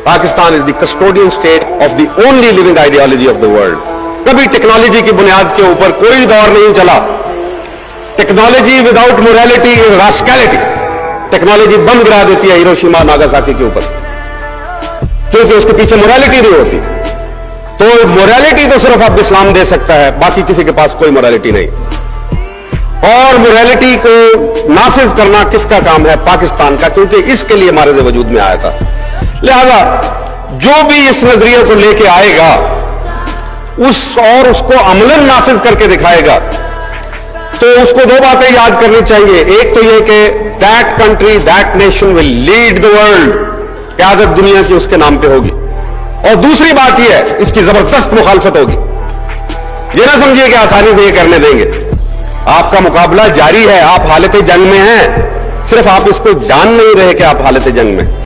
Pakistan is the custodian state of the only living ideology of the world. कभी technology की बुनियाद के ऊपर कोई दौर नहीं चला। Technology without morality is rascality. Technology bomb गिरा देती है हिरोशिमा नागासाकी के ऊपर, क्योंकि उसके पीछे मोरालिटी नहीं होती। तो मोरालिटी तो सिर्फ अब इस्लाम दे सकता है, बाकी किसी के पास कोई मोरालिटी नहीं। और मोरालिटी को नाफिज करना किसका काम है? पाकिस्तान का, क्योंकि इसके लिए हमारे वजूद में आया था। लिहाजा जो भी इस नजरिए को लेके आएगा उसको अमलन नाफिज करके दिखाएगा, तो उसको दो बातें याद करनी चाहिए। एक तो यह कि that country that nation will lead the world, क़यादत दुनिया की उसके नाम पे होगी। और दूसरी बात यह है, इसकी जबरदस्त मुखालफत होगी। ये ना समझिए कि आसानी से ये करने देंगे। आपका मुकाबला जारी है, आप हालत जंग में हैं, सिर्फ आप इसको जान नहीं रहे कि आप हालत जंग में।